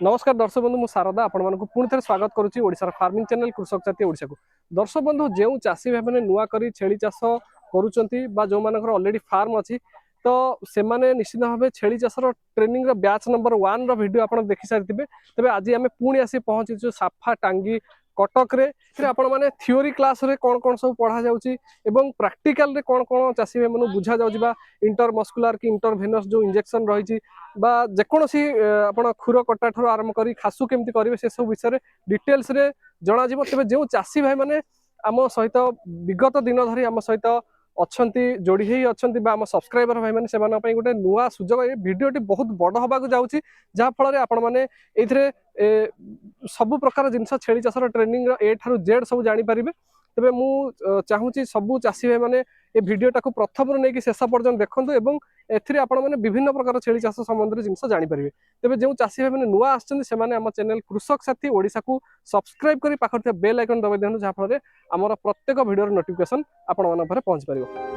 नमस्कार दर्शक बंधु मु शारदा आपण पुणी थे स्वागत करुच्ची ओडिशार फार्मिंग चैनल कृषक जाति ओडिशा को। दर्शक बंधु जो चाषी भाई मैंने नुआ करी छेली चाष करुँच जो ऑलरेडी फार्म अच्छी तो से निश्चित भाव छेली चाषर ट्रेनिंग बैच नंबर 1 वीडियो आप देखी सारी तेज आज आम पुणी आसी पहुंचीचु साफा टांगी कटक रे आपण माने थ्योरी क्लास रे कौन कौन सब पढ़ा जाउची एवं प्रैक्टिकल रे कौन कौन चाषी भाई मानू बुझा जाउची बा इंटरमस्कुलर की इंटरभेनस जो इंजेक्शन रही बा जेकोसी आपण खुर कटा ठूँ आरंभ कर खासु केमती करेंगे से सब विषय डिटेल्स रे जना जीव तेज जो चाषी भाई मैंने आम सहित विगत दिन धरी आम सहित अच्छी जोड़ी ही अच्छा आम सब्सक्राइबर भाई मैंने से गोटे नुआ सुजोग ये भिडटी बहुत बड़ हवा जाऊँगी जहाँफल आपण मैंने ये सबु प्रकार जिनस छेली चाषर ट्रेनिंग ए ठू जेड सब जापर तेज मु चाहूँगी सबू चाषी भाई मैंने ये भिडटा को प्रथम नहीं शेष पर्यटन देखूँ एवं एथिरे आपण मैंने विभिन्न प्रकार छेली चाष संबंध जिनस जापर तेज जो चाषी भाई मैंने नुआ आम चैनल कृषक साथी ओडिशा को सब्सक्राइब कर पाखे बेल आइकन दबाई दिखाँ जहाँफल आमर प्रत्येक भिडियो नोटिफिकेशन आपण मान पहुंच पार।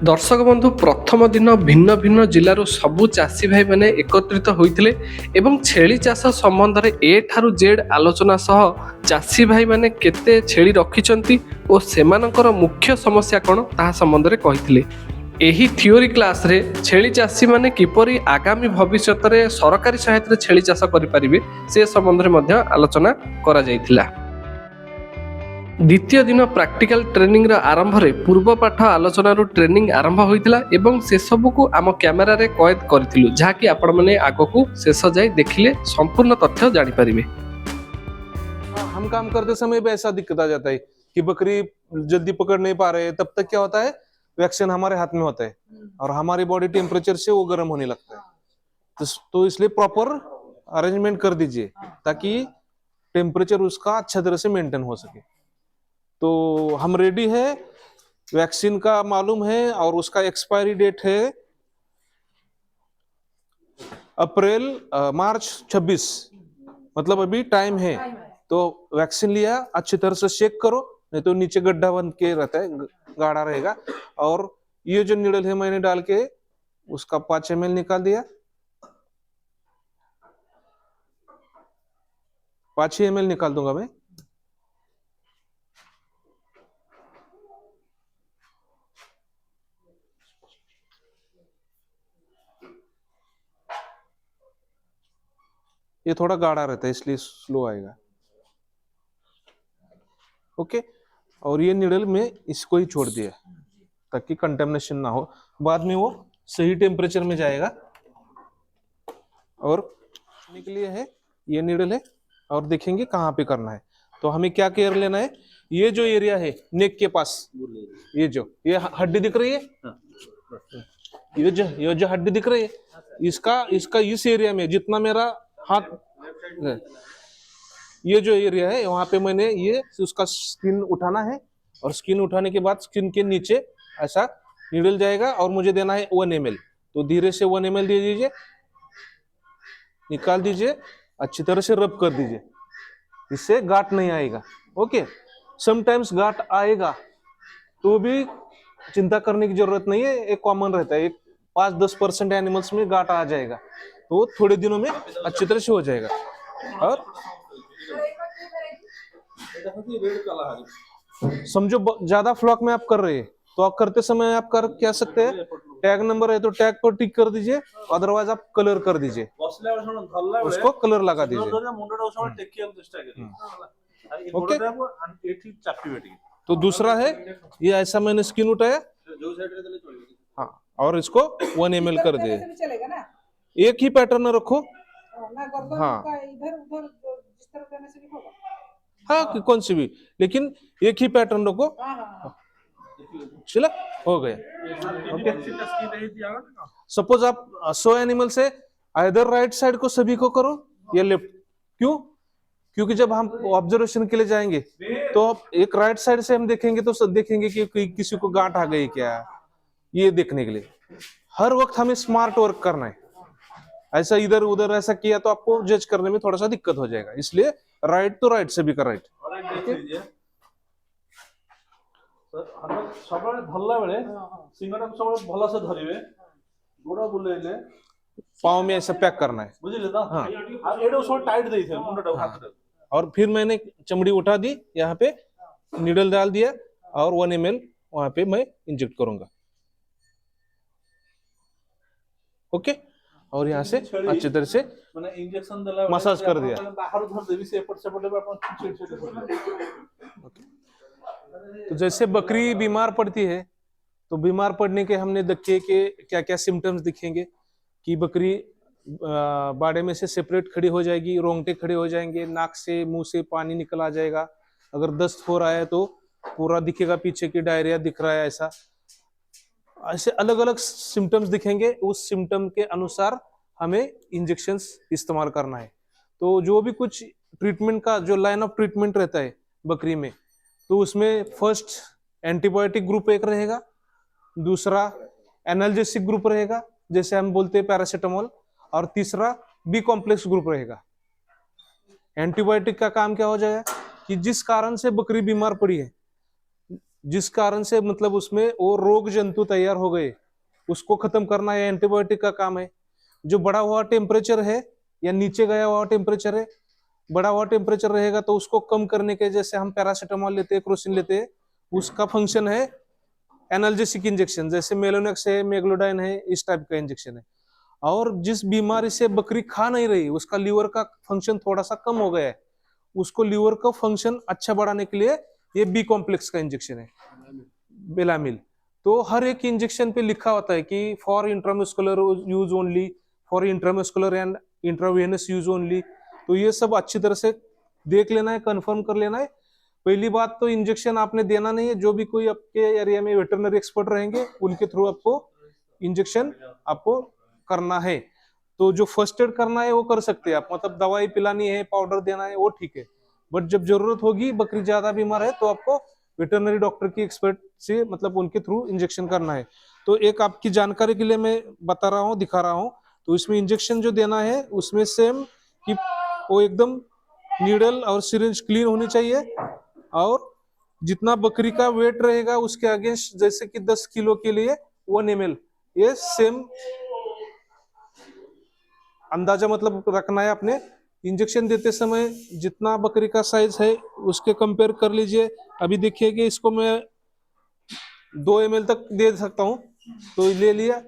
दर्शक बंधु प्रथम दिन भिन्न भिन्न जिलूर सबु चाषी भाई मैंने एकत्रित होते एवं छेली चाष संबंध में ए ठारू जेड आलोचना सह चाषी भाई मैंने केते छेली रखिंट और सेमानकर मुख्य समस्या कौन ता संबंध में कही एही थियोरी क्लास रे छेली चाषी माने किपरि आगामी भविष्यत रे सरकारी सहायता छेली चाष करि से संबंध में आलोचना करा जायतिला। द्वितीय दिन प्रैक्टिकल ट्रेनिंग आरंभ रे पूर्व पाठ आलोचना ट्रेनिंग आरंभ होइतिला एवं से सब को आम कैमेरा रे कैद करथिलु जहा कि आपण माने आगो को शेष जाय देखिले संपूर्ण तथ्य जानि परिबे। हम काम करते समय भी ऐसा दिक्कत आ जाता है कि बकरी जल्दी पकड़ नहीं पा रहे, तब तक क्या होता है वैक्सीन हमारे हाथ में होता है और हमारी बॉडी टेम्परेचर से वो गर्म होने लगता है। तो इसलिए प्रॉपर अरेंजमेंट कर दीजिए ताकि टेम्परेचर उसका अच्छा तरह से मेंटेन हो सके। तो हम रेडी है, वैक्सीन का मालूम है और उसका एक्सपायरी डेट है मार्च 26, मतलब अभी टाइम है। तो वैक्सीन लिया, अच्छी तरह से चेक करो, नहीं तो नीचे गड्ढा बन के रहता है, गाढ़ा रहेगा। और ये जो नीडल है मैंने डाल के उसका 5 ml निकाल दिया, 5 ml निकाल दूंगा मैं। ये थोड़ा गाढ़ा रहता है इसलिए स्लो आएगा। ओके, और ये निडल में इसको ही छोड़ दिया ताकि कंटेमिनेशन ना हो, बाद में वो सही टेम्परेचर में जाएगा। और के लिए है ये निडल है और देखेंगे कहाँ पे करना है। तो हमें क्या केयर लेना है, ये जो एरिया है नेक के पास, ये हड्डी दिख रही है, ये जो हड्डी दिख रही है, इसका इस एरिया में जितना मेरा हाथ, ये जो एरिया है वहां पे मैंने ये उसका स्किन उठाना है और स्किन उठाने के बाद स्किन के नीचे ऐसा निडल जाएगा और मुझे देना है 1 ml। तो धीरे से 1 ml दे दीजिए, निकाल दीजिए, अच्छी तरह से रब कर दीजिए, इससे गांठ नहीं आएगा। ओके, समटाइम्स गांठ आएगा तो भी चिंता करने की जरूरत नहीं है, एक कॉमन रहता है, 5-10% एनिमल्स में गांठ आ जाएगा, तो थोड़े दिनों में अच्छी तरह से हो जाएगा। और समझो ज्यादा फ्लॉक में आप कर रहे हैं तो आप करते समय आप कर क्या सकते हैं, टैग नंबर है तो टैग पर टिक कर दीजिए, अदरवाइज आप कलर कर दीजिए, उसको कलर लगा दीजिए। ओके, तो दूसरा है ये ऐसा मैंने स्किन उठाया, हाँ, और इसको 1 ml कर दिए। एक ही पैटर्न रखो, हाँ हाँ कौन सी भी, लेकिन एक ही पैटर्न रखो। चला, हो गया। ओके, सपोज आप 100 एनिमल से इधर राइट साइड को सभी को करो या लेफ्ट, क्यों? क्योंकि जब हम ऑब्जर्वेशन के लिए जाएंगे तो एक राइट साइड से हम देखेंगे तो सब देखेंगे कि किसी को गांठ आ गई क्या, ये देखने के लिए हर वक्त हमें स्मार्ट वर्क करना है। ऐसा इधर उधर ऐसा किया तो आपको जज करने में थोड़ा सा दिक्कत हो जाएगा, इसलिए राइट तो राइट, सभी का राइट। सब धरला बेले सिंगटा सब भल से धरिवे, पाँव में ऐसा पैक करना है। हाँ हाँ। और फिर मैंने चमड़ी उठा दी, यहाँ पे नीडल डाल दिया और 1 ml वहां पे मैं इंजेक्ट करूंगा। ओके, और यहाँ से अच्छी तरह से मसाज कर दिया। तो जैसे बकरी बीमार पड़ती है तो बीमार पड़ने के हमने देखे कि क्या क्या सिम्टम्स दिखेंगे कि बकरी बाड़े में से सेपरेट खड़ी हो जाएगी, रोंगटे खड़े हो जाएंगे, नाक से मुंह से पानी निकल आ जाएगा, अगर दस्त हो रहा है तो पूरा दिखेगा पीछे की डायरिया दिख रहा है, ऐसे अलग अलग सिम्टम्स दिखेंगे। उस सिम्टम के अनुसार हमें इंजेक्शंस इस्तेमाल करना है। तो जो भी कुछ ट्रीटमेंट का जो लाइन ऑफ ट्रीटमेंट रहता है बकरी में, तो उसमें फर्स्ट एंटीबायोटिक ग्रुप एक रहेगा, दूसरा एनाल्जेसिक ग्रुप रहेगा जैसे हम बोलते हैं पैरासीटामोल, और तीसरा बी कॉम्प्लेक्स ग्रुप रहेगा। एंटीबायोटिक का काम क्या हो जाएगा कि जिस कारण से बकरी बीमार पड़ी है, जिस कारण से मतलब उसमें वो रोग जंतु तैयार हो गए, उसको खत्म करना है एंटीबायोटिक का काम है। जो बढ़ा हुआ टेम्परेचर है या नीचे गया हुआ टेम्परेचर है, बढ़ा हुआ टेम्परेचर रहेगा तो उसको कम करने के, जैसे हम पैरासीटामोल लेते हैं, क्रोसिन लेते हैं, उसका फंक्शन है एनाल्जेसिक इंजेक्शन, जैसे मेलोनेक्स है, मेग्लोडाइन है, इस टाइप का इंजेक्शन है। और जिस बीमारी से बकरी खा नहीं रही, उसका लीवर का फंक्शन थोड़ा सा कम हो गया है, उसको लीवर का फंक्शन अच्छा बढ़ाने के लिए ये बी कॉम्प्लेक्स का इंजेक्शन है, बेलामिल। तो हर एक इंजेक्शन पे लिखा होता है कि for intramuscular use only, for intramuscular and intravenous use only. तो ये सब अच्छी तरह से देख लेना है, कंफर्म कर लेना है। पहली बात तो इंजेक्शन आपने देना नहीं है, जो भी कोई आपके एरिया में वेटरनरी एक्सपर्ट रहेंगे उनके थ्रू आपको इंजेक्शन आपको करना है। तो जो फर्स्ट एड करना है वो कर सकते हैं आप, मतलब दवाई पिलानी है, पाउडर देना है, वो ठीक है। बट जब जरूरत होगी, बकरी ज्यादा बीमार है, तो आपको वेटरनरी डॉक्टर की एक्सपर्ट से मतलब उनके थ्रू इंजेक्शन करना है। तो एक आपकी जानकारी के लिए मैं बता रहा हूँ, दिखा रहा हूँ। तो इसमें इंजेक्शन जो देना है उसमें सेम कि वो एकदम नीडल और सिरिंज क्लीन होनी चाहिए, और जितना बकरी का वेट रहेगा उसके अगेंस्ट, जैसे कि 10 किलो के लिए 1 ml, ये सेम अंदाजा मतलब रखना है अपने। इंजेक्शन देते समय जितना बकरी का साइज है उसके कंपेयर कर लीजिए। अभी देखिए कि इसको मैं 2 ml तक दे सकता हूँ, तो ले लिया,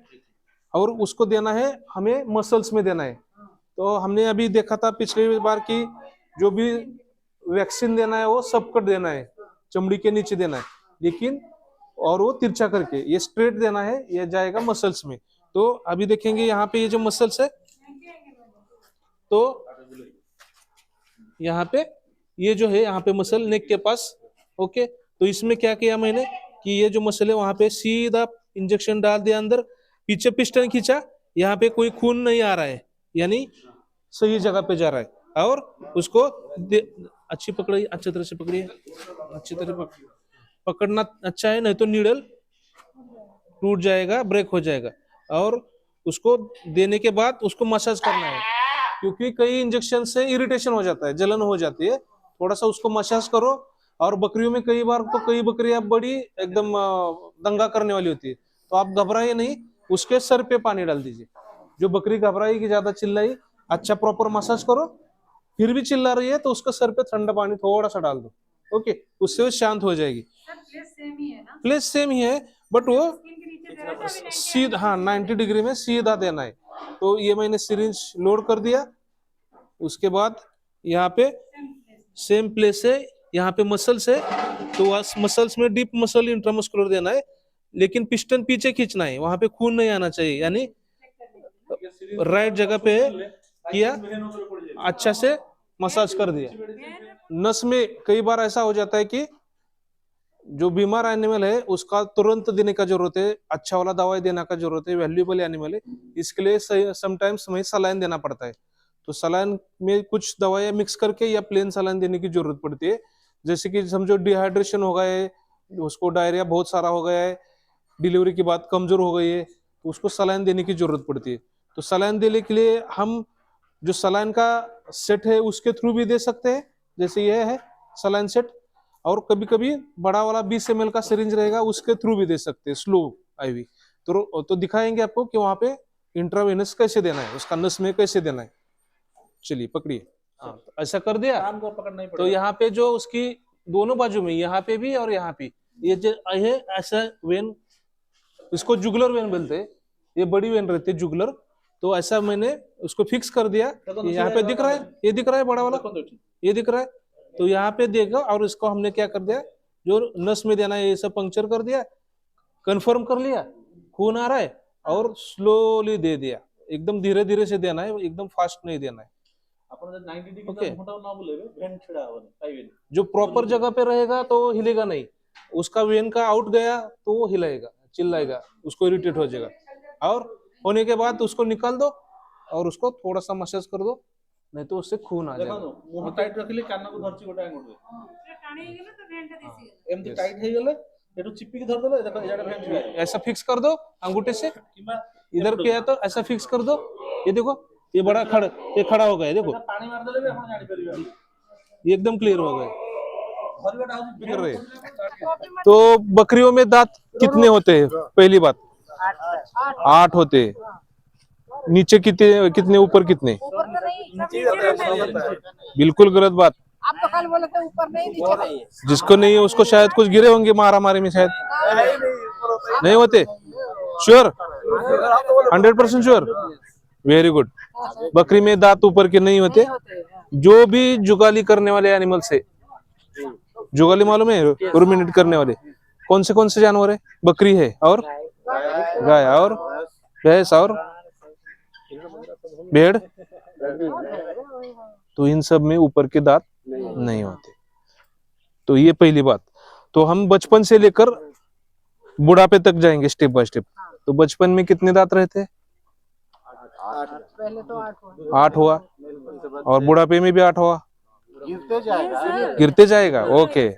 और उसको देना है हमें मसल्स में देना है। तो हमने अभी देखा था पिछली बार की जो भी वैक्सीन देना है वो सब कट देना है, चमड़ी के नीचे देना है, लेकिन और वो तिरछा करके, ये स्ट्रेट देना है, ये जाएगा मसल्स में। तो अभी देखेंगे यहाँ पे ये जो मसल्स है, तो यहाँ पे ये जो है यहाँ पे मसल नेक के पास, ओके। तो इसमें क्या किया मैंने कि ये जो मसल है वहां पे सीधा इंजेक्शन डाल दिया अंदर, पीछे पिस्टन खींचा, यहाँ पे कोई खून नहीं आ रहा है, यानी सही जगह पे जा रहा है। और उसको अच्छी पकड़िए, अच्छी तरह से पकड़िए, अच्छी तरह पकड़ना अच्छा है, नहीं तो नीडल टूट जाएगा, ब्रेक हो जाएगा। और उसको देने के बाद उसको मसाज करना है, क्योंकि कई इंजेक्शन से इरिटेशन हो जाता है, जलन हो जाती है, थोड़ा सा उसको मसाज करो। और बकरियों में कई बार तो कई बकरियां बड़ी एकदम दंगा करने वाली होती है, तो आप घबराइए नहीं, उसके सर पे पानी डाल दीजिए। जो बकरी घबराई कि ज्यादा चिल्लाई, अच्छा प्रॉपर मसाज करो, फिर भी चिल्ला रही है तो उसका सर पे ठंडा पानी थोड़ा सा डाल दो, ओके, उससे वो शांत हो जाएगी। प्लेस सेम ही है, बट वो सीधा, हाँ 90 डिग्री में सीधा देना है। तो ये मैंने सिरिंज लोड कर दिया, उसके बाद यहाँ पे सेम प्लेस है, यहाँ पे मसल्स है, तो मसल्स में डीप मसल इंट्रामस्कुलर देना है, लेकिन पिस्टन पीछे खींचना है, वहां पे खून नहीं आना चाहिए, यानी राइट जगह पे किया, अच्छा से मसाज कर दिया। नस में कई बार ऐसा हो जाता है कि जो बीमार एनिमल है उसका तुरंत देने का जरूरत है, अच्छा वाला दवाई देने का जरूरत है, वैल्यूएबल एनिमल है, इसके लिए समटाइम्स हमें सलाइन देना पड़ता है। तो सलाइन में कुछ दवाइयां मिक्स करके या प्लेन सलाइन देने की जरूरत पड़ती है। जैसे कि समझो डिहाइड्रेशन हो गया है, उसको डायरिया बहुत सारा हो गया है, डिलीवरी के बाद कमजोर हो गई है, तो उसको सलाइन देने की जरूरत पड़ती है। तो सलाइन देने के लिए हम जो सलाइन का सेट है उसके थ्रू भी दे सकते हैं, जैसे ये है सलाइन सेट, और कभी कभी बड़ा वाला 20 ml का सिरिंज रहेगा, उसके थ्रू भी दे सकते हैं, स्लो आईवी। तो दिखाएंगे आपको कि वहां पे इंट्रावेनस कैसे देना है, उसका नस में कैसे देना है। चलिए पकड़िए, हाँ तो ऐसा कर दिया। कान को पकड़ना ही तो पड़ेगा। यहाँ पे जो उसकी दोनों बाजू में, यहाँ पे भी और यहाँ पे, ये जो है ऐसा वेन, इसको जुगलर वेन बोलते हैं, ये बड़ी वेन रहती है जुगलर। तो ऐसा मैंने उसको फिक्स कर दिया। ये यहाँ पे दिख रहा है, ये दिख रहा है बड़ा वाला, ये दिख रहा है। तो यहाँ पे देखो, और इसको हमने क्या कर दिया, जो नस में देना है ये सब पंक्चर कर दिया, कंफर्म कर लिया खून आ रहा है, और स्लोली दे दिया। एकदम धीरे धीरे से देना है, एकदम फास्ट नहीं देना है। आपण जर 90 डिग्री ओके। मोटा ना बोले वेन छिड़ा होने पाइवे। जो प्रॉपर जगह पे रहेगा तो वो हिलेगा नहीं, उसका वेन का आउट गया तो वो हिलाएगा, चिल्लाएगा, उसको इरिटेट हो जाएगा। और होने के बाद उसको निकाल दो और उसको थोड़ा सा मसाज कर दो, नहीं तो उससे खून आ देखो जाएगा। मुंह टाइट रखिले कान को धरची गोटा आंगुठे टाणी गेले तो भेंट दिसी एमती टाइट हे गेले एटू चिप्पी के धर देले देखो एजाडा भेन छिड़ा ऐसा फिक्स कर दो अंगूठे से, किबा इधर किया तो ऐसा फिक्स कर दो। ये देखो, ये बड़ा खड़ा, ये खड़ा हो गया, देखो पानी मार देले भी आपण जानि परिबा ये एकदम क्लियर हो गया। भरबेटा हउस कर रहे हैं। तो बकरियों में दांत कितने होते हैं, पहली बात 8 होते हैं। नीचे कितने, कितने ऊपर कितने? ऊपर तो नहीं बिल्कुल गलत बात। आप तो कल बोले थे ऊपर नहीं नीचे नहीं जिसको नहीं है उसको शायद कुछ गिरे होंगे मारा मारी में, शायद नहीं होते। Sure, 100% sure, very good. बकरी में दांत ऊपर के नहीं होते। जो भी जुगाली करने वाले एनिमल से, जुगाली मालूम है, रुमिनेट करने वाले कौन से जानवर है? बकरी है और गाय और भैंस और भेड़। तो इन सब में ऊपर के दांत नहीं होते। तो ये पहली बात। तो हम बचपन से लेकर बुढ़ापे तक जाएंगे स्टेप बाय स्टेप। तो बचपन में कितने दांत रहते हैं? पहले तो 8 हुआ, और बुढ़ापे में भी 8 हुआ, गिरते जाएगा। ओके,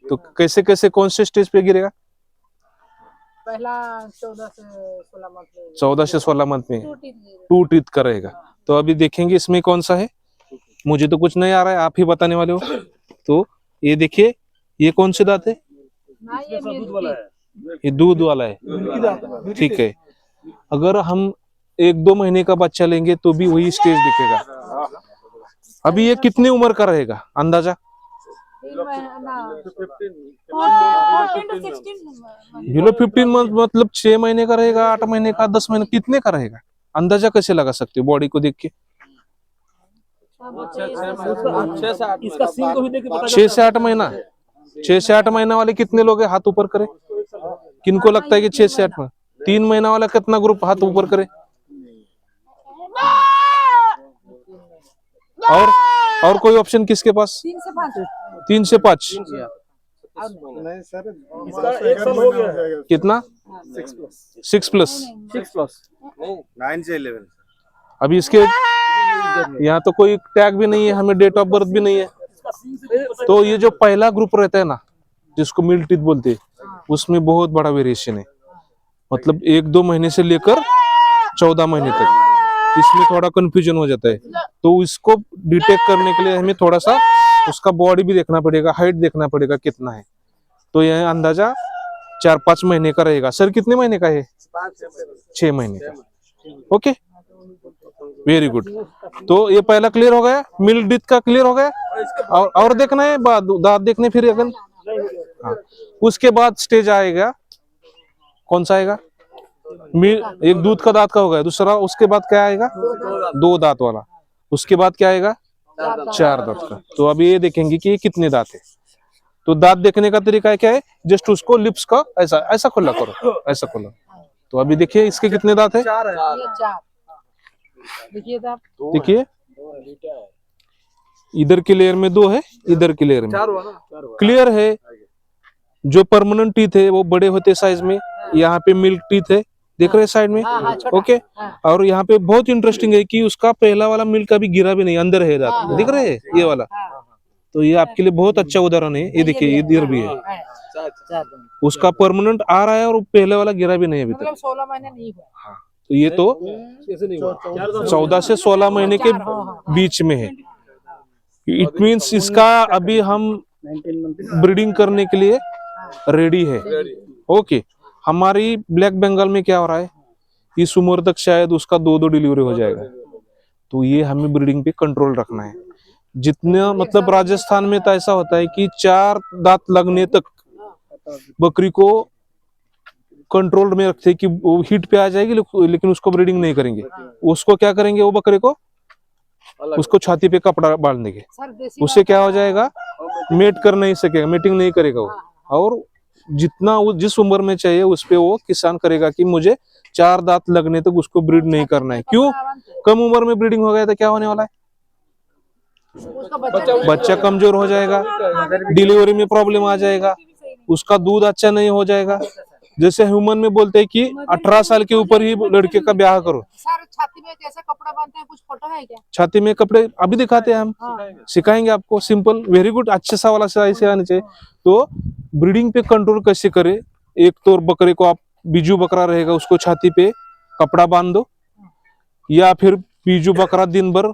तो कैसे कैसे कौन से स्टेज पे गिरेगा? पहला 14 से 16 मंथ में 14 से 16 मंथ में टूटी थी 2 टीथ का रहेगा। तो अभी देखेंगे इसमें कौन सा है, मुझे तो कुछ नहीं आ रहा है, आप ही बताने वाले हो। तो ये देखिए, ये कौन से दांत है? ना ये दूध वाला है ये दूध वाला है, ठीक है। अगर हम 1-2 महीने का बच्चा लेंगे तो भी वही स्टेज दिखेगा। अभी ये कितने उम्र का रहेगा अंदाजा? 3 महीना 14 to 16 बिलो 15 मंथ मतलब 6 महीने का रहेगा, 8 महीने का, 10 महीने, कितने का रहेगा? अंदाजा कैसे लगा सकते हो बॉडी को देख के? इसका सींग को भी देख के पता 6 से 8 महीना, 6 से 8 महीना वाले कितने लोग हैं? हाथ ऊपर करें। किनको लगता है कि 6 से 8 महीना? 3 महीना वाला कितना ग्रुप हाथ ऊपर करे? और कोई ऑप्शन किसके पास? 3 से 5 3 से 5 नहीं सर इसका 1 साल हो गया है कितना? 6 प्लस 9 से 11 अभी इसके यहाँ तो कोई टैग भी नहीं है, हमें डेट ऑफ बर्थ भी नहीं है। तो ये जो पहला ग्रुप रहता है ना, जिसको मिल टीथ बोलते हैं, उसमें बहुत बड़ा वेरिएशन है। मतलब 1-2 महीने से लेकर 14 महीने तक, इसमें थोड़ा कंफ्यूजन हो जाता है। तो इसको डिटेक्ट करने के लिए हमें थोड़ा सा उसका बॉडी भी देखना पड़ेगा, हाइट देखना पड़ेगा कितना है। तो यह अंदाजा 4-5 महीने का रहेगा। सर कितने महीने का है? 6 महीने का। Okay, very good. तो ये पहला क्लियर हो गया, मिल्क टीथ का क्लियर हो गया। और देखना है, दांत देखने फिर अगर। हाँ, उसके बाद स्टेज आएगा, कौन सा आएगा? एक दूध का दांत का हो गया, दूसरा उसके बाद क्या आएगा? 2 दांत वाला। उसके बाद क्या आएगा? 4 दांत का। तो अभी ये देखेंगे कि ये कितने दांत है। तो दांत देखने का तरीका क्या है? जस्ट उसको लिप्स का ऐसा ऐसा खुला करो, ऐसा खुला। तो अभी देखिए इसके कितने दांत है? ये 4 देखिए साहब, देखिए इधर की लेयर में 2 है, इधर की लेयर में क्लियर है। जो परमानेंट टीथ है वो बड़े होते साइज में। यहाँ पे मिल्क टीथ है, देख रहे साइड में। ओके, और यहाँ पे बहुत इंटरेस्टिंग है कि उसका पहला वाला मिल्क अभी गिरा भी नहीं, अंदर है दांत, दिख रहे हैं ये वाला। तो ये आपके लिए बहुत अच्छा उदाहरण है। ये देखिए इधर भी है, उसका परमानेंट आ रहा है और पहले वाला गिरा भी नहीं अभी तक। मतलब 16 महीने नहीं हुआ। तो ये तो 14 से 16 महीने के बीच में है। इट मीन्स इसका अभी हम ब्रीडिंग करने के लिए रेडी है। ओके, हमारी ब्लैक बंगाल में क्या हो रहा है? इस उम्र तक शायद उसका 2-2 डिलीवरी हो जाएगा। तो ये हमें ब्रीडिंग पे कंट्रोल रखना है। जितना मतलब राजस्थान में तो ऐसा होता है कि 4 दांत लगने तक बकरी को कंट्रोल में रखते हैं कि वो हीट पे आ जाएगी, लेकिन उसको ब्रीडिंग नहीं करेंगे। उसको क्या करेंगे, वो बकरे को उसको छाती पे कपड़ा बांध देंगे। उससे क्या हो जाएगा, मेट कर नहीं सकेगा, मीटिंग नहीं करेगा वो। और जितना वो जिस उम्र में चाहिए उस पे वो किसान करेगा कि मुझे 4 दांत लगने तक उसको ब्रीड नहीं करना है। क्यों? कम उम्र में ब्रीडिंग हो गया तो क्या होने वाला है, बच्चा कमजोर हो जाएगा, डिलीवरी में प्रॉब्लम आ जाएगा, उसका दूध अच्छा नहीं हो जाएगा। जैसे ह्यूमन में बोलते हैं कि 18 साल के ऊपर ही लड़के का ब्याह करो। सर छाती में कैसे कपड़ा बांधते हैं, कुछ फोटो है क्या? छाती में कपड़े अभी दिखाते हैं हम, सिखाएंगे आपको। सिंपल, वेरी गुड, अच्छे सा वाला ऐसे आने चाहिए। तो ब्रीडिंग पे कंट्रोल कैसे करे, एक तो बकरे को आप बीजू बकरा रहेगा उसको छाती पे कपड़ा बांध दो, या फिर बीजू बकरा दिन भर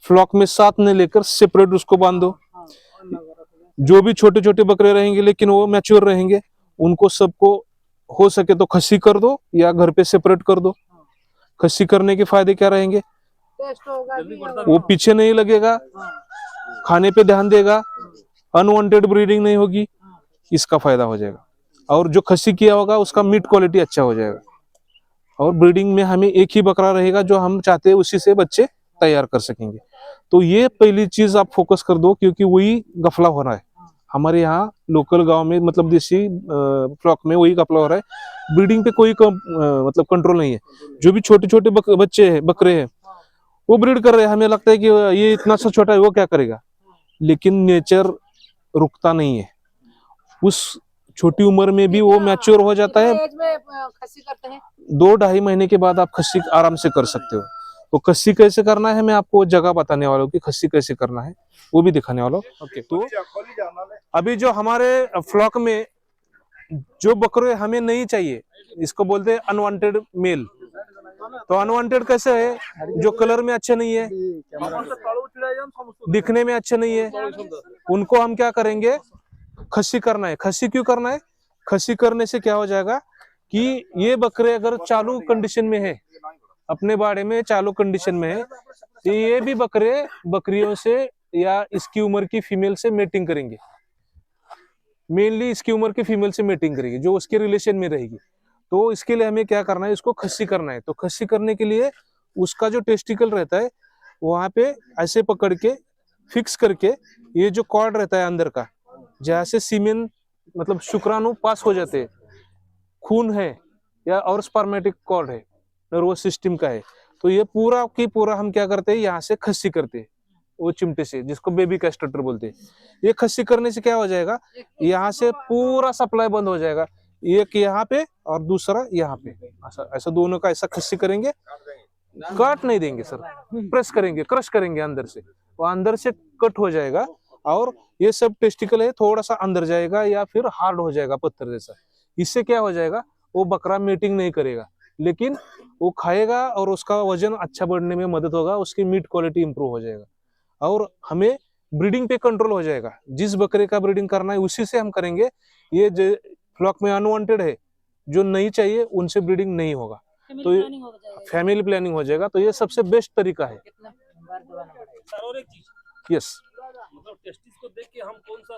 फ्लॉक में साथ नहीं लेकर सेपरेट उसको बांध दो। जो भी छोटे छोटे बकरे रहेंगे लेकिन वो मैच्योर रहेंगे, उनको सबको हो सके तो खस्सी कर दो या घर पे सेपरेट कर दो। खस्सी करने के फायदे क्या रहेंगे, टेस्ट होगा कि वो पीछे नहीं लगेगा, खाने पे ध्यान देगा, अनवांटेड ब्रीडिंग नहीं होगी, इसका फायदा हो जाएगा। और जो खस्सी किया होगा उसका मीट क्वालिटी अच्छा हो जाएगा। और ब्रीडिंग में हमें एक ही बकरा रहेगा जो हम चाहते हैं, उसी से बच्चे तैयार कर सकेंगे। तो ये पहली चीज आप फोकस कर दो, क्योंकि वही गफला हो रहा है हमारे यहाँ लोकल गांव में, मतलब देसी फ्लॉक में वही गफला हो रहा है। ब्रीडिंग पे कोई मतलब कंट्रोल नहीं है। जो भी छोटे छोटे बच्चे हैं, बकरे हैं, वो ब्रीड कर रहे हैं। हमें लगता है कि ये इतना सा छोटा है, वो क्या करेगा, लेकिन नेचर रुकता नहीं है। उस छोटी उम्र में भी वो मैच्योर हो जाता है। एज में खस्सी करते हैं 2-2.5 महीने के बाद आप खस्सी आराम से कर सकते हो। तो खस्सी कैसे करना है मैं आपको जगह बताने वाला हूँ कि खस्सी कैसे करना है, वो भी दिखाने वाला हूँ। ओके, तो अभी जो हमारे फ्लॉक में जो बकरे हमें नहीं चाहिए, इसको बोलते हैं अनवांटेड मेल। तो अनवांटेड कैसे है, जो कलर में अच्छे नहीं है, दिखने में अच्छे नहीं है, उनको हम क्या करेंगे, खस्सी करना है। खस्सी क्यों करना है, खस्सी करने से क्या हो जाएगा कि ये बकरे अगर चालू कंडीशन में है, अपने बाड़े में चालू कंडीशन में है, तो ये भी बकरे बकरियों से या इसकी उम्र की फीमेल से मेटिंग करेंगे। मेनली इसकी उम्र की फीमेल से मेटिंग करेगी जो उसके रिलेशन में रहेगी। तो इसके लिए हमें क्या करना है, इसको खस्सी करना है। तो खस्सी करने के लिए उसका जो टेस्टिकल रहता है वहां पे ऐसे पकड़ के फिक्स करके, ये जो कॉर्ड रहता है अंदर का, जहां से सीमेन मतलब शुक्राणु पास हो जाते हैं, खून है या और स्पर्मेटिक कॉर्ड है, नर्वस सिस्टम का है, तो ये पूरा की पूरा हम क्या करते हैं, यहाँ से खस्सी करते हैं वो चिमटे से, जिसको बेबी कैस्टेटर बोलते हैं। ये खस्सी करने से क्या हो जाएगा, यहाँ से पूरा सप्लाई बंद हो जाएगा, एक यहाँ पे और दूसरा यहाँ पे, ऐसा ऐसा दोनों का ऐसा खस्सी करेंगे। काट नहीं देंगे सर, प्रेस करेंगे, क्रश करेंगे अंदर से, वो अंदर से कट हो जाएगा। और ये सब टेस्टिकल है, थोड़ा सा अंदर जाएगा या फिर हार्ड हो जाएगा पत्थर जैसा। इससे क्या हो जाएगा, वो बकरा मीटिंग नहीं करेगा, लेकिन वो खाएगा और उसका वजन अच्छा बढ़ने में मदद होगा, उसकी मीट क्वालिटी इंप्रूव हो जाएगा और हमें ब्रीडिंग पे कंट्रोल हो जाएगा। जिस बकरे का ब्रीडिंग करना है उसी से हम करेंगे। ये जो फ्लॉक में अनवांटेड है, जो नहीं चाहिए, उनसे ब्रीडिंग नहीं होगा, तो फैमिली प्लानिंग हो जाएगा। तो ये सबसे बेस्ट तरीका है। और एक चीज, यस, मतलब टेस्टिस को देख के हम कौन सा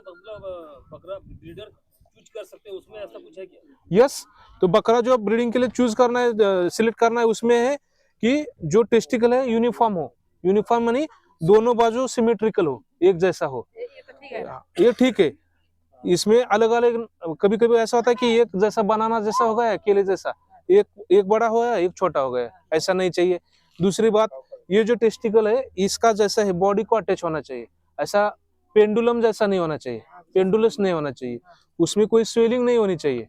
बकरा ब्रीडर चूज कर सकते हैं, उसमें ऐसा कुछ है क्या? यस, तो बकरा जो ब्रीडिंग के लिए चूज करना है, सिलेक्ट करना है, उसमें है कि जो टेस्टिकल है यूनिफॉर्म हो। यूनिफॉर्म मानी दोनों बाजू सिमेट्रिकल हो, एक जैसा हो, ये ठीक है। इसमें अलग अलग कभी कभी ऐसा होता है कि एक जैसा बनाना जैसा हो गया, केले जैसा, एक बड़ा हो गया, एक छोटा हो गया, ऐसा नहीं चाहिए। दूसरी बात, ये जो टेस्टिकल है इसका जैसा है बॉडी को अटैच होना चाहिए, ऐसा पेंडुलम जैसा नहीं होना चाहिए, पेंडुलस नहीं होना चाहिए, उसमें कोई स्वेलिंग नहीं होनी चाहिए,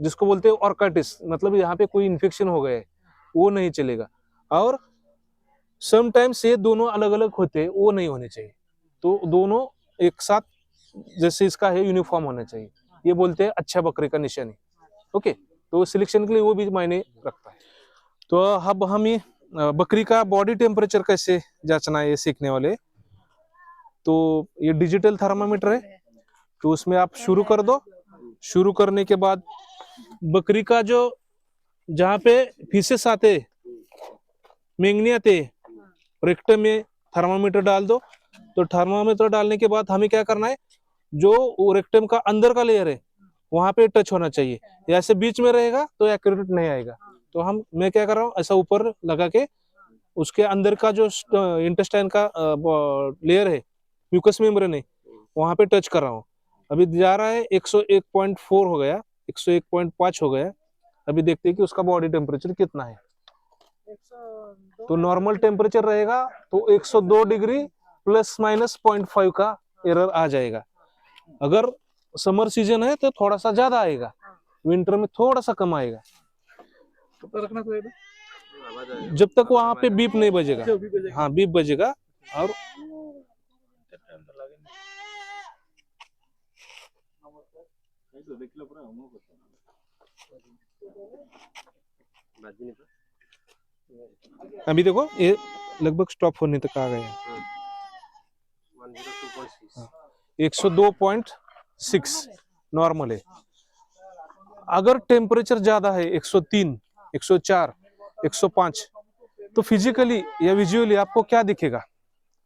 जिसको बोलते हैं ऑर्काइटिस, मतलब यहाँ पे कोई इन्फेक्शन हो गया है, वो नहीं चलेगा। और समटाइम्स ये दोनों अलग अलग होते हैं, वो नहीं होने चाहिए। तो दोनों एक साथ जैसे इसका है यूनिफॉर्म होना चाहिए, ये बोलते हैं अच्छा बकरे का निशानी। ओके, तो सिलेक्शन के लिए वो भी मायने रखता है। तो अब हम ये बकरी का बॉडी टेम्परेचर कैसे जांचना है ये सीखने वाले। तो ये डिजिटल थर्मामीटर है, तो उसमें आप शुरू कर दो। शुरू करने के बाद बकरी का जो जहाँ पे फीसेस आते, मेंगनी आते, रेक्टम में थर्मामीटर डाल दो। तो थर्मामीटर डालने के बाद हमें क्या करना है, जो रेक्टम का अंदर का लेयर है वहां पे टच होना चाहिए। या ऐसे बीच में रहेगा तो एक्यूरेट नहीं आएगा। तो मैं क्या कर रहा हूँ, ऐसा ऊपर लगा के उसके अंदर का जो इंटेस्टाइन का लेयर है, म्यूकस मेम्ब्रेन है, वहां पे टच कर रहा हूँ। अभी जा रहा है 101.4 हो गया, 101.5 हो गया। अभी देखते हैं कि उसका बॉडी टेम्परेचर कितना है। तो नॉर्मल टेम्परेचर रहेगा तो 102 डिग्री प्लस माइनस 0.5 का एरर आ जाएगा। अगर समर सीजन है तो थोड़ा सा ज्यादा आएगा, विंटर में थोड़ा सा कम आएगा। रखना चाहिए जब तक वहां पे बीप नहीं बजेगा। हाँ, बीप बजेगा। और अभी देखो ये लगभग स्टॉप होने तक आ गया। 102.6 नॉर्मल है। अगर टेम्परेचर ज्यादा है 103, 104, 105, तो फिजिकली या विजुअली आपको क्या दिखेगा?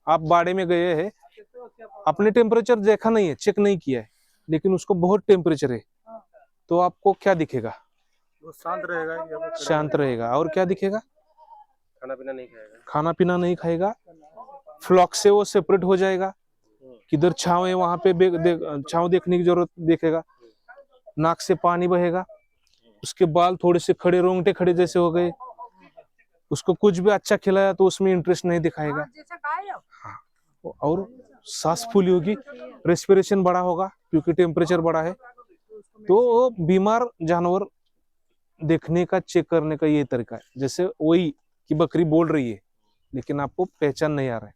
आप बाड़े में गए हैं, अपने टेम्परेचर देखा नहीं है, चेक नहीं किया है, लेकिन उसको बहुत टेम्परेचर है, तो आपको क्या दिखेगा? वो शांत रहेगा, शांत रहेगा। और क्या दिखेगा? खाना पीना नहीं खाएगा। खाना पीना नहीं खाएगा, फ्लॉक से वो सेपरेट हो जाएगा। किधर छांव है वहां पे छांव देखने की जरूरत देखेगा। नाक से पानी बहेगा, उसके बाल थोड़े से खड़े, रोंगटे खड़े जैसे हो गए। उसको कुछ भी अच्छा खिलाया तो उसमें इंटरेस्ट नहीं दिखाएगा। हाँ, और सांस फूली होगी, रेस्पिरेशन बड़ा होगा क्योंकि टेम्परेचर बड़ा है। तो बीमार जानवर देखने का, चेक करने का ये तरीका है। जैसे वही कि बकरी बोल रही है लेकिन आपको पहचान नहीं आ रहा है,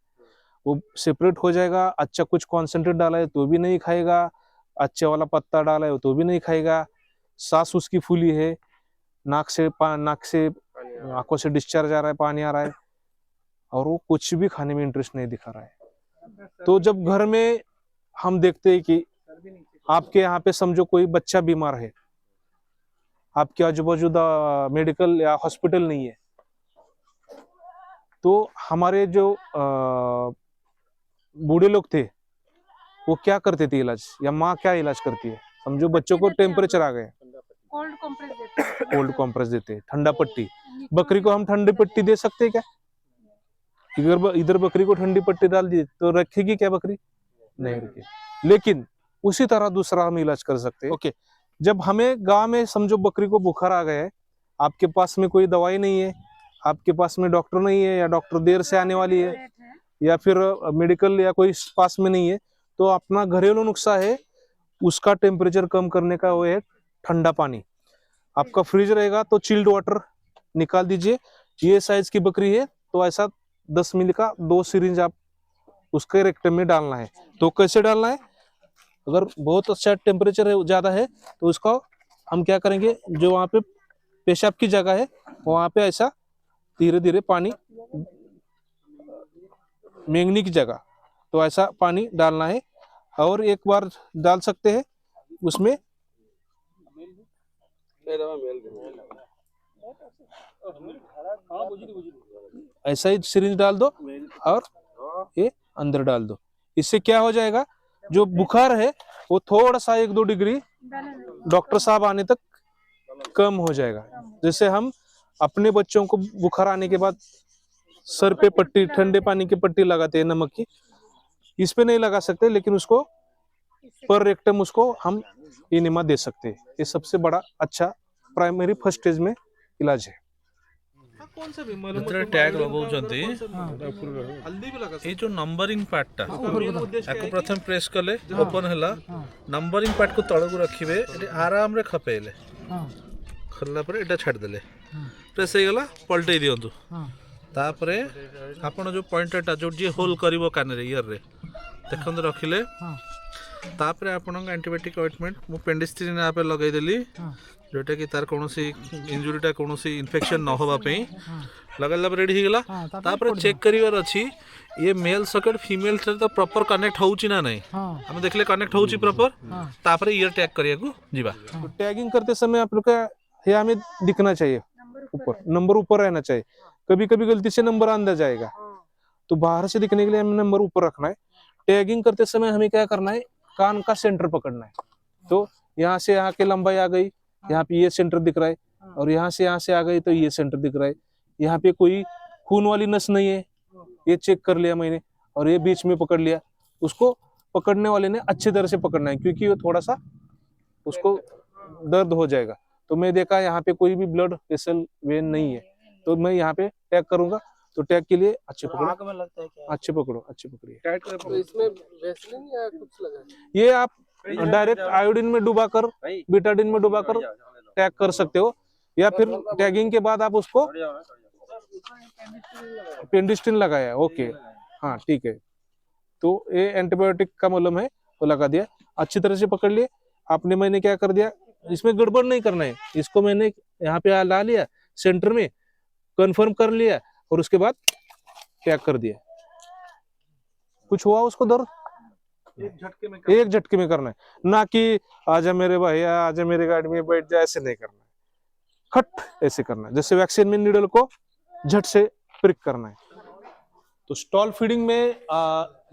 वो सेपरेट हो जाएगा। अच्छा कुछ कॉन्सेंट्रेट डाला है तो भी नहीं खाएगा, अच्छे वाला पत्ता डाला है तो भी नहीं खाएगा। सांस उसकी फूली है, नाक से आंखों से डिस्चार्ज आ रहा है, पानी आ रहा है, और वो कुछ भी खाने में इंटरेस्ट नहीं दिखा रहा है। तो जब घर में हम देखते हैं कि आपके यहाँ पे समझो कोई बच्चा बीमार है, आपके आजू बाजू मेडिकल या हॉस्पिटल नहीं है, तो हमारे जो बूढ़े लोग थे वो क्या करते थे इलाज, या माँ क्या इलाज करती है? समझो बच्चों को टेम्परेचर आ गए, कोल्ड कॉम्प्रेस देते हैं, ठंडा पट्टी। बकरी को हम ठंडी पट्टी दे सकते हैं क्या? इधर बकरी को ठंडी पट्टी डाल दी तो रखेगी क्या बकरी? नहीं रखेगी। लेकिन उसी तरह दूसरा हम इलाज कर सकते हैं। ओके, जब हमें गांव में समझो बकरी को बुखार आ गया है, आपके पास में कोई दवाई नहीं है, आपके पास में डॉक्टर नहीं है, या डॉक्टर देर से आने वाली है, या फिर मेडिकल या कोई पास में नहीं है, तो अपना घरेलू नुस्खा है उसका टेम्परेचर कम करने का, वो है ठंडा पानी। आपका फ्रिज रहेगा तो चिल्ड वाटर निकाल दीजिए। ये साइज की बकरी है तो ऐसा 10 मिली का 2 सिरिंज आप उसके रेक्टम में डालना है। तो कैसे डालना है? अगर बहुत अच्छा टेम्परेचर है, ज्यादा है, तो उसको हम क्या करेंगे, जो वहां पे पेशाब की जगह है वहां पे ऐसा धीरे धीरे पानी, मेंगनी की जगह, तो ऐसा पानी डालना है। और एक बार डाल सकते हैं उसमें, ऐसा ही सिरिंज डाल दो और ये अंदर डाल दो। इससे क्या हो जाएगा, जो बुखार है वो थोड़ा सा 1-2 डिग्री डॉक्टर साहब आने तक कम हो जाएगा। जैसे हम अपने बच्चों को बुखार आने के बाद सर पे पट्टी, ठंडे पानी की पट्टी लगाते हैं नमक की, इस पे नहीं लगा सकते, लेकिन उसको पर रेक्टम उसको हम इनेमा दे सकते हैं। ये सबसे बड़ा अच्छा प्राइमरी फर्स्ट स्टेज में इलाज है। टैग लगाउछन्ती ए जो नंबरिंग पार्ट याको प्रथम प्रेस कले ओपन हला, नंबरिंग पार्ट को तळ को रखिबे, एटी आराम रे खपेले, खल्ला पर एटा छाड़ देले, प्रेस हे गला, पलटै दियंतु। तापरे आपण जो पॉइंटरटा जो जे होल करिवो कान रे ईयर रे देखंद रखिले, तापरे आपण एंटीबायोटिक ऑइंटमेंट मु पेंडिस्ट्रीन आपे लगाई देली, जोटा कि तार कोनोसी इंजुरीटा कोनोसी इन्फेक्शन न होबा पे लगाला रेडी ही गला। तापरे चेक करिवार अछि ये मेल सॉकेट फीमेल से तो प्रॉपर कनेक्ट होउची ना नहीं, हम देखले कनेक्ट होउची प्रॉपर, तापरे ईयर टैग करिया को जीवा। तो टैगिंग करते समय आप लोग का ये हमें दिखना चाहिए, ऊपर, नंबर ऊपर रहना चाहिए। कभी कभी गलती से नंबर अंदर जाएगा, तो बाहर से दिखने के लिए हमें नंबर ऊपर रखना है। टैगिंग करते समय हमें क्या करना है, कान का सेंटर पकड़ना है। तो यहाँ से यहाँ की लंबाई आ गई, यहाँ पे ये सेंटर दिख रहा है, और यहाँ से आ गई तो ये सेंटर दिख रहा है। यहाँ पे कोई खून वाली नस नहीं है, ये चेक कर लिया मैंने, और ये बीच में पकड़ लिया। उसको पकड़ने वाले ने अच्छी तरह से पकड़ना है, क्योंकि वो थोड़ा सा उसको दर्द हो जाएगा। तो मैं देखा यहाँ पे कोई भी ब्लड वेसल वेन नहीं है, तो मैं यहाँ पे टैग करूंगा। तो टैग के लिए अच्छे पकड़ो, आग में लगता है क्या? अच्छे पकड़ो, अच्छे पकड़िए। तो इसमें वैसलीन या कुछ लगा है? ये आप डायरेक्ट आयोडीन में डुबाकर, बीटाडीन में डुबाकर टैग कर सकते हो, या फिर टैगिंग के बाद आप उसको पेंडिस्टिन लगाया। ओके, हाँ ठीक है। तो ये एंटीबायोटिक का मलहम है, तो लगा दिया, अच्छी तरह से पकड़ लिए आपने। मैंने क्या कर दिया, इसमें गड़बड़ नहीं करना है, इसको मैंने यहाँ पे ला लिया सेंटर में, कंफर्म कर लिया, और उसके बाद टैग कर दिया। कुछ हुआ उसको दर्द? एक झटके में करना है, ना कि आजा मेरे भैया, आजा मेरे गाड़ी में बैठ जा, ऐसे नहीं करना है। खट ऐसे करना है, जैसे वैक्सीन में नीडल को झट से प्रिक करना है। तो स्टॉल फीडिंग में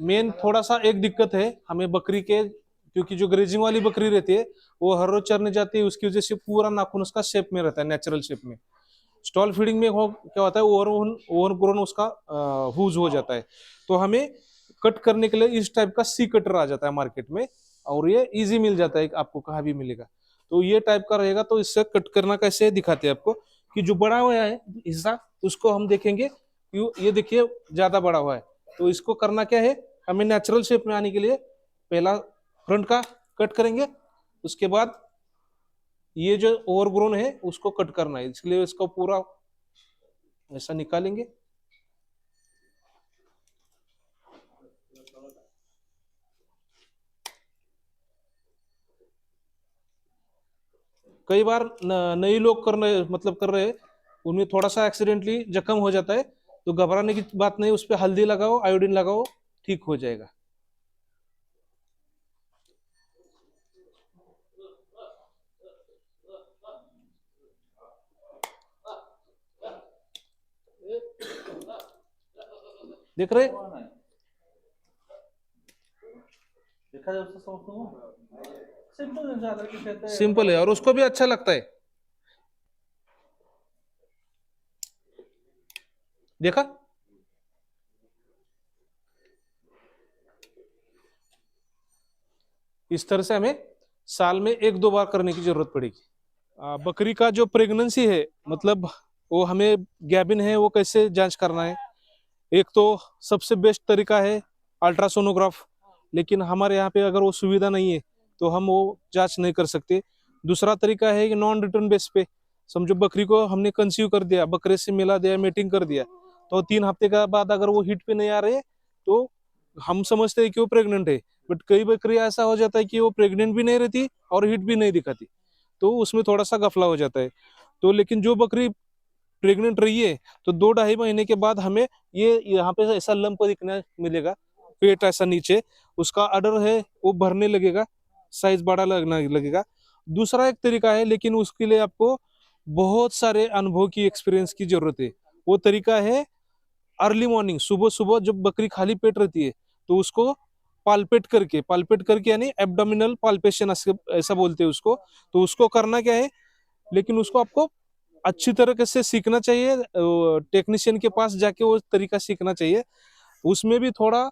मेन थोड़ा सा एक दिक्कत है हमें बकरी के, क्योंकि जो ग्रेजिंग वाली बकरी रहती है वो हर रोज चरने जाती है, उसकी वजह से पूरा नाखून उसका शेप में रहता है, नेचुरल शेप में। स्टॉल फीडिंग में क्या होता है, ओवरग्रोन उसका हुज हो जाता है। तो हमें कट करने के लिए इस टाइप का सी कटर आ जाता है मार्केट में, और ये इजी मिल जाता है, आपको कहाँ भी मिलेगा। तो ये टाइप का रहेगा। तो इससे कट करना कैसे दिखाते हैं आपको, कि जो बड़ा हुआ है हिस्सा उसको हम देखेंगे, ये देखिए ज्यादा बड़ा हुआ है, तो इसको करना क्या है, हमें नेचुरल शेप में आने के लिए पहला फ्रंट का कट करेंगे, उसके बाद ये जो ओवरग्रोन है उसको कट करना है। इसलिए इसको पूरा ऐसा निकालेंगे, कई बार नए लोग कर रहे हैं, उनमें थोड़ा सा एक्सीडेंटली जख्म हो जाता है, तो घबराने की बात नहीं, उस पर हल्दी लगाओ, आयोडीन लगाओ, ठीक हो जाएगा। देख रहे, सिंपल है, और उसको भी अच्छा लगता है। देखा, इस तरह से हमें साल में 1-2 बार करने की जरूरत पड़ेगी। बकरी का जो प्रेगनेंसी है, मतलब वो हमें गैबिन है वो कैसे जांच करना है। एक तो सबसे बेस्ट तरीका है अल्ट्रासोनोग्राफ, लेकिन हमारे यहाँ पे अगर वो सुविधा नहीं है तो हम वो जांच नहीं कर सकते। दूसरा तरीका है कि नॉन रिटर्न बेस पे, समझो बकरी को हमने कंसीव कर दिया, बकरे से मिला दिया, मीटिंग कर दिया, तो 3 हफ्ते के बाद अगर वो हिट पे नहीं आ रहे तो हम समझते हैं कि वो प्रेग्नेंट है। बट कई बकरी ऐसा हो जाता है कि वो प्रेग्नेंट भी नहीं रहती और हिट भी नहीं दिखाती, तो उसमें थोड़ा सा गफला हो जाता है। तो लेकिन जो बकरी प्रेग्नेंट रही है तो 2-2.5 महीने के बाद हमें ये यहाँ पे ऐसा लंप दिखने मिलेगा, पेट ऐसा नीचे, उसका अडर है वो भरने लगेगा, साइज बड़ा लगने लगेगा। दूसरा एक तरीका है, लेकिन उसके लिए आपको बहुत सारे अनुभव की, एक्सपीरियंस की जरूरत है। वो तरीका है अर्ली मॉर्निंग, सुबह सुबह जब बकरी खाली पेट रहती है तो उसको पाल्पेट करके यानी एब्डोमिनल पाल्पेशन ऐसा बोलते हैं उसको। तो उसको करना क्या है, लेकिन उसको आपको अच्छी तरीके से सीखना चाहिए, टेक्नीशियन के पास जाके वो तरीका सीखना चाहिए। उसमें भी थोड़ा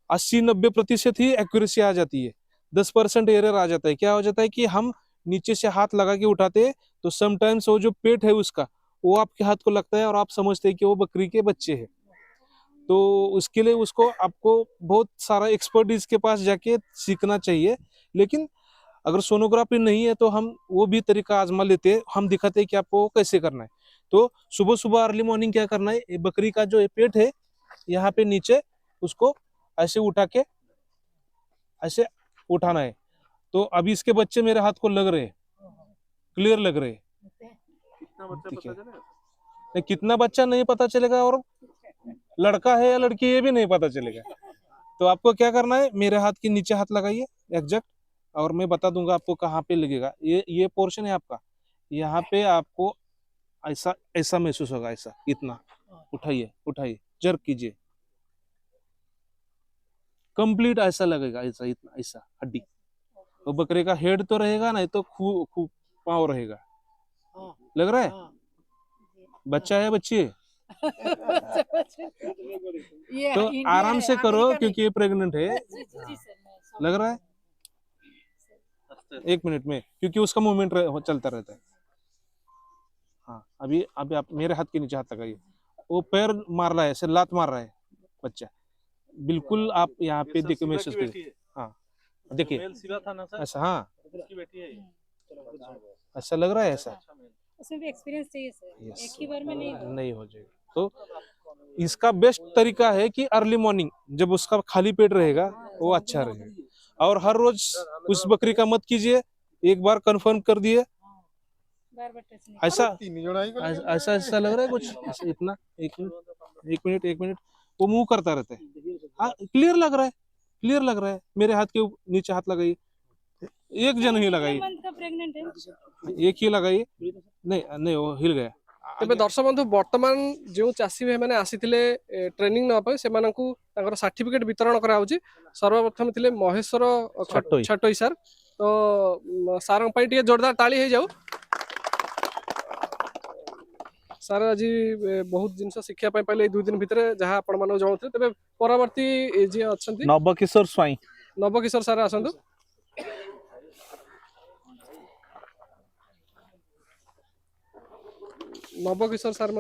80-90% ही एक्यूरेसी आ जाती है, 10% एरर आ जाता है। क्या हो जाता है कि हम नीचे से हाथ लगा के उठाते हैं तो समटाइम्स वो जो पेट है उसका वो आपके हाथ को लगता है और आप समझते हैं कि वो बकरी के बच्चे हैं। तो उसके लिए उसको आपको बहुत सारा एक्सपर्टीज के पास जाके सीखना चाहिए। लेकिन अगर सोनोग्राफी नहीं है तो हम वो भी तरीका आजमा लेते हैं, हम दिखाते हैं कि आपको कैसे करना है। तो सुबह सुबह अर्ली मॉर्निंग क्या करना है, ये बकरी का जो पेट है यहाँ पे नीचे उसको ऐसे उठा के ऐसे उठाना है। तो अभी इसके बच्चे मेरे हाथ को लग रहे हैं, क्लियर लग रहे हैं। कितना बच्चा नहीं पता चलेगा, और लड़का है या लड़की ये भी नहीं पता चलेगा। तो आपको क्या करना है, मेरे हाथ के नीचे हाथ लगाइए एग्जैक्ट, और मैं बता दूंगा आपको कहाँ पे लगेगा। ये पोर्शन है आपका, यहाँ पे आपको ऐसा ऐसा महसूस होगा, ऐसा इतना उठाइए उठाइए, जर्क कीजिए, कंप्लीट ऐसा लगेगा, ऐसा इतना ऐसा हड्डी। तो बकरे का हेड तो रहेगा, नहीं तो खू पाँव रहेगा। लग रहा है बच्चा है बच्ची है? तो आराम से करो क्योंकि ये प्रेग्नेंट है। लग रहा है 1 मिनट में, क्योंकि उसका मूवमेंट चलता रहता है। हाँ अभी अभी आप मेरे हाथ के नीचे हाथ लगाइए, वो पैर मार रहा है, ऐसे लात मार रहा है बच्चा, बिल्कुल आप यहाँ पे देखिए महसूस कीजिए। हाँ देखिए ऐसा, हाँ ऐसा लग रहा है, ऐसा उसमें भी एक्सपीरियंस चाहिए सर, एक ही बार में नहीं हो जाएगा। तो इसका बेस्ट तरीका है कि अर्ली मॉर्निंग जब उसका खाली पेट रहेगा वो अच्छा रहेगा। और हर रोज उस बकरी का मत कीजिए, एक बार कंफर्म कर दिए। बार बार टच नहीं। ऐसा ऐसा ऐसा लग रहा है कुछ ऐसा, इतना 1 मिनट वो मूव करता रहता है। हाँ क्लियर लग रहा है, क्लियर लग रहा है। मेरे हाथ के नीचे हाथ लगाइए, एक जन ही लगाइए, मंथ का प्रेग्नेंट है, एक ही लगाइए। नहीं नहीं वो हिल गया। तेबे दर्शक बंधु वर्तमान जो चाषी भाई मैंने आसीथिले ट्रेनिंग नवा पई सेमानकु ताकर सर्टिफिकेट वितरण करा होची। सर्वप्रथम थिले महेश्वर छटोई सर, तो सार पई टिके जोरदार ताली हे जाऊ। सर आज बहुत जिनस शिक्षा पई पहले 2 दिन भितर जहाँ आपण मानक जणाउथे। तेबे परवर्ती जे अछंती नवकिशोर स्वाई, नवकिशोर सर आसंतु। नवकिशोर सर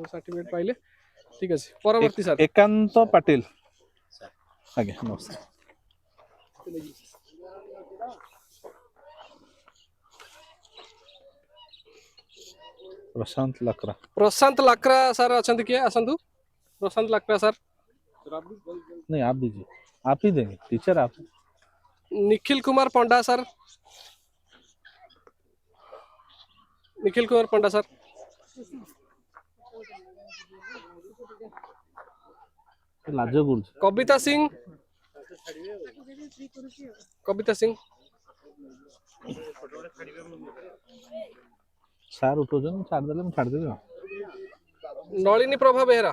सर्टिफिकेट पाइले, ठीक है। परवर्ती सर एकांत पाटिल, आगे नमस्कार। प्रशांत लकरा, प्रशांत लाक्रा सर अच्छा किए आसंतु। प्रशांत लाक्रा सर, नहीं आप दीजिए, आप ही देंगे टीचर आप। निखिल कुमार पंडा सर, निखिल कुमार पंडा सर, लाजो गुर्ज, कविता सिंह, कविता सिंह, सार उठोजन छाड़ देले मैं छाड़ देबे। नलिनी प्रभा बेहरा,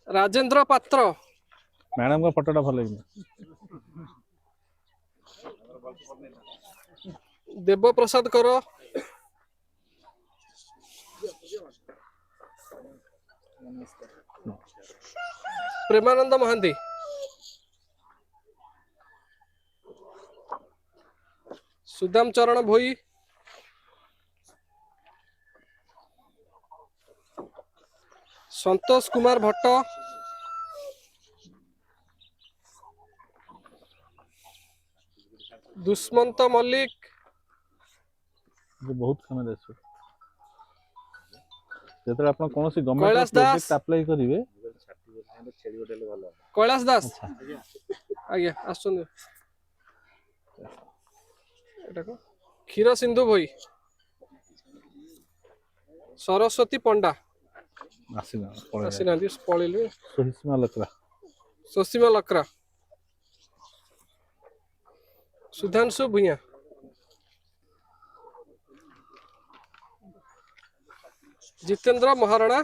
राजेंद्र पात्र, मैडम का फोटोटा भल लगे। देव प्रसाद कर, प्रेमानंद महांती, सुदाम चरण भोई, संतोष कुमार भट्ट, दुष्मंत मल्लिक, बहुत कम देश जेतरे आपण कोनोसी कैलाश गवर्नमेंट दास। प्रोजेक्ट अप्लाई करिवे। कैलाश दास आज्ञा आसुन क्षीर सिंधु भोई, सरस्वती पंडा आसीना आसीना पळिले, सुषमा लकरा, सुसीमा लकरा, सुधांशु भुइया, जितेंद्र महाराणा,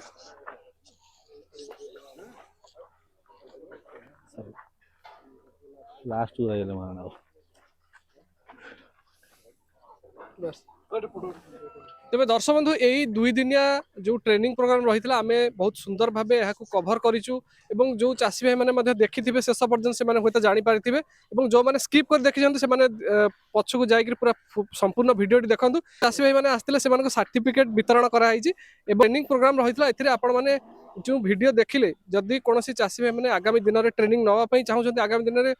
लास्ट गले मारना। तेज दर्शक बंधु यही 2 दिनिया जो ट्रेनिंग प्रोग्राम रही आम बहुत सुंदर भाव यहाँ कभर करूँ। जो चाषी भाई मैंने देखि शेष पर्यटन से हूँ जापारे, जो मैंने स्किप कर देखी से पछक जाकर पूरा संपूर्ण भिडियो देखूँ। चाषी भाई मैंने आसते सर्टिफिकेट वितरण कराई। ट्रेनिंग प्रोग्राम रही आपने जो वीडियो देखिले, जदि कौन चाषी भाई मैंने आगामी दिन में ट्रेनिंग नापी चाहते, आगामी दिन में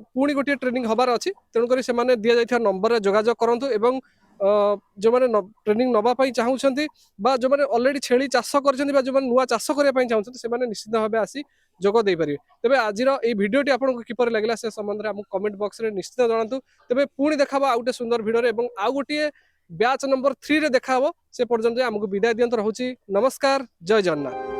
पुणी गोटे ट्रेनिंग हबार अच्छी, तेणुक से दि जाइए नंबर जोगाजोग करूँ। जो मैंने ट्रेनिंग नापी चाहते जो मैंने ऑलरेडी छेली चाष कर जो नुआ चाष करने चाहते से निश्चित भाव आसी जोग दे पारे। तेज आज भिडियोटी आपको किपर लगे से संबंध में आमको कमेंट बॉक्स में निश्चित जनातु। तेज पुणी देखा आउ गोटे सुंदर भिडियो आउ गोटे बैच नंबर 3 रे देखा से पर्यंत आमको विदाय दियंत। रहूची नमस्कार, जय जगन्नाथ।